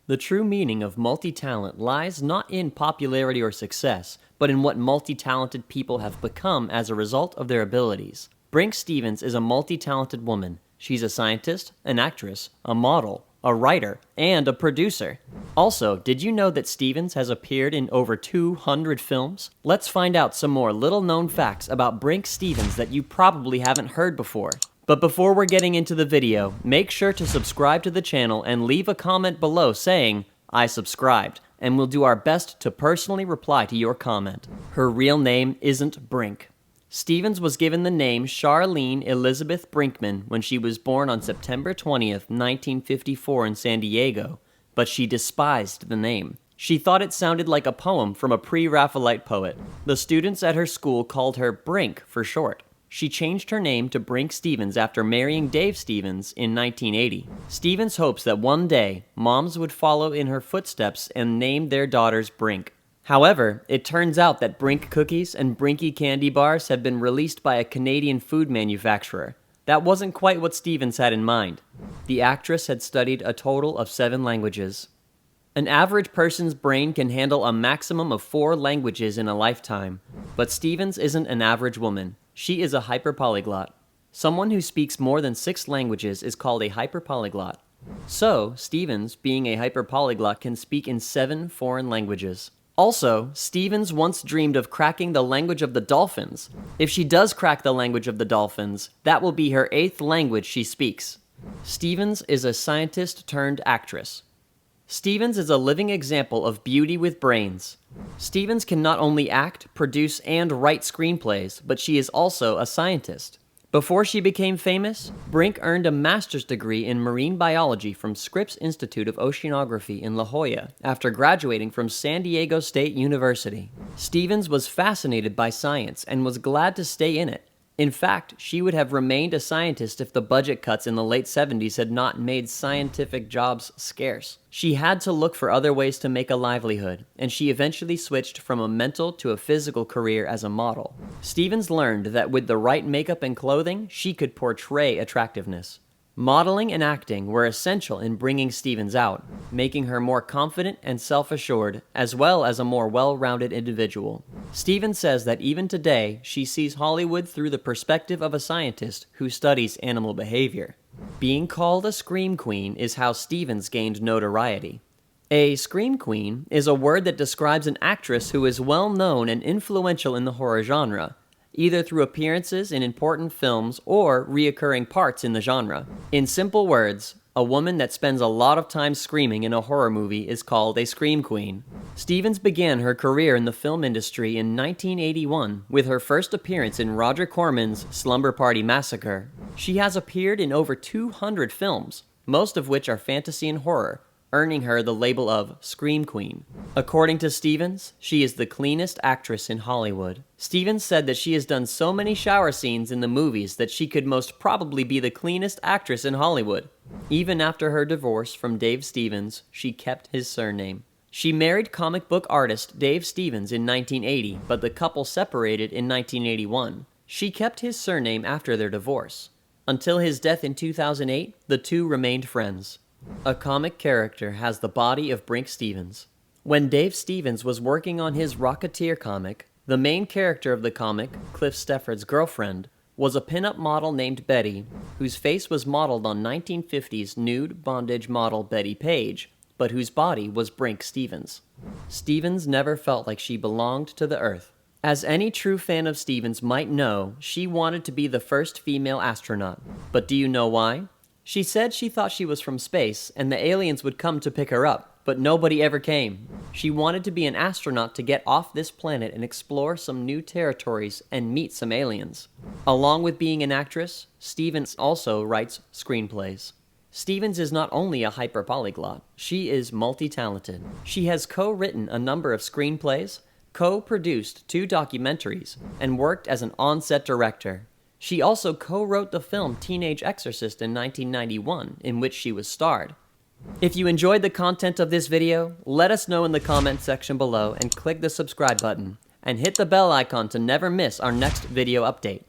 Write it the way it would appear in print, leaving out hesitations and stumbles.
The true meaning of multi-talent lies not in popularity or success, but in what multi-talented people have become as a result of their abilities. Brinke Stevens is a multi-talented woman. She's a scientist, an actress, a model, a writer, and a producer. Also, did you know that Stevens has appeared in over 200 films? Let's find out some more little-known facts about Brinke Stevens that you probably haven't heard before. But before we're getting into the video, make sure to subscribe to the channel and leave a comment below saying, "I subscribed," and we'll do our best to personally reply to your comment. Her real name isn't Brinke. Stevens was given the name Charlene Elizabeth Brinkman when she was born on September 20th, 1954 in San Diego, but she despised the name. She thought it sounded like a poem from a pre-Raphaelite poet. The students at her school called her Brink for short. She changed her name to Brinke Stevens after marrying Dave Stevens in 1980. Stevens hopes that one day, moms would follow in her footsteps and name their daughters Brink. However, it turns out that Brink cookies and Brinky candy bars have been released by a Canadian food manufacturer. That wasn't quite what Stevens had in mind. The actress had studied a total of 7 languages. An average person's brain can handle a maximum of 4 languages in a lifetime, but Stevens isn't an average woman. She is a hyperpolyglot. Someone who speaks more than 6 languages is called a hyperpolyglot. So, Stevens, being a hyperpolyglot, can speak in 7 foreign languages. Also, Stevens once dreamed of cracking the language of the dolphins. If she does crack the language of the dolphins, that will be her 8th language she speaks. Stevens is a scientist turned actress. Stevens is a living example of beauty with brains. Stevens can not only act, produce, and write screenplays, but she is also a scientist. Before she became famous, Brinke earned a master's degree in marine biology from Scripps Institute of Oceanography in La Jolla after graduating from San Diego State University. Stevens was fascinated by science and was glad to stay in it. In fact, she would have remained a scientist if the budget cuts in the late 70s had not made scientific jobs scarce. She had to look for other ways to make a livelihood, and she eventually switched from a mental to a physical career as a model. Stevens learned that with the right makeup and clothing, she could portray attractiveness. Modeling and acting were essential in bringing Stevens out, making her more confident and self-assured, as well as a more well-rounded individual. Stevens says that even today, she sees Hollywood through the perspective of a scientist who studies animal behavior. Being called a scream queen is how Stevens gained notoriety. A scream queen is a word that describes an actress who is well-known and influential in the horror genre, either through appearances in important films or reoccurring parts in the genre. In simple words, a woman that spends a lot of time screaming in a horror movie is called a scream queen. Stevens began her career in the film industry in 1981 with her first appearance in Roger Corman's Slumber Party Massacre. She has appeared in over 200 films, most of which are fantasy and horror, earning her the label of Scream Queen. According to Stevens, she is the cleanest actress in Hollywood. Stevens said that she has done so many shower scenes in the movies that she could most probably be the cleanest actress in Hollywood. Even after her divorce from Dave Stevens, she kept his surname. She married comic book artist Dave Stevens in 1980, but the couple separated in 1981. She kept his surname after their divorce. Until his death in 2008, the two remained friends. A comic character has the body of Brinke Stevens. When Dave Stevens was working on his Rocketeer comic, the main character of the comic, Cliff Stefford's girlfriend, was a pinup model named Betty, whose face was modeled on 1950s nude bondage model Betty Page, but whose body was Brinke Stevens. Stevens never felt like she belonged to the Earth. As any true fan of Stevens might know, she wanted to be the first female astronaut. But do you know why? She said she thought she was from space and the aliens would come to pick her up, but nobody ever came. She wanted to be an astronaut to get off this planet and explore some new territories and meet some aliens. Along with being an actress, Stevens also writes screenplays. Stevens is not only a hyperpolyglot, she is multi-talented. She has co-written a number of screenplays, co-produced 2 documentaries, and worked as an on-set director. She also co-wrote the film Teenage Exorcist in 1991, in which she was starred. If you enjoyed the content of this video, let us know in the comment section below and click the subscribe button, and hit the bell icon to never miss our next video update.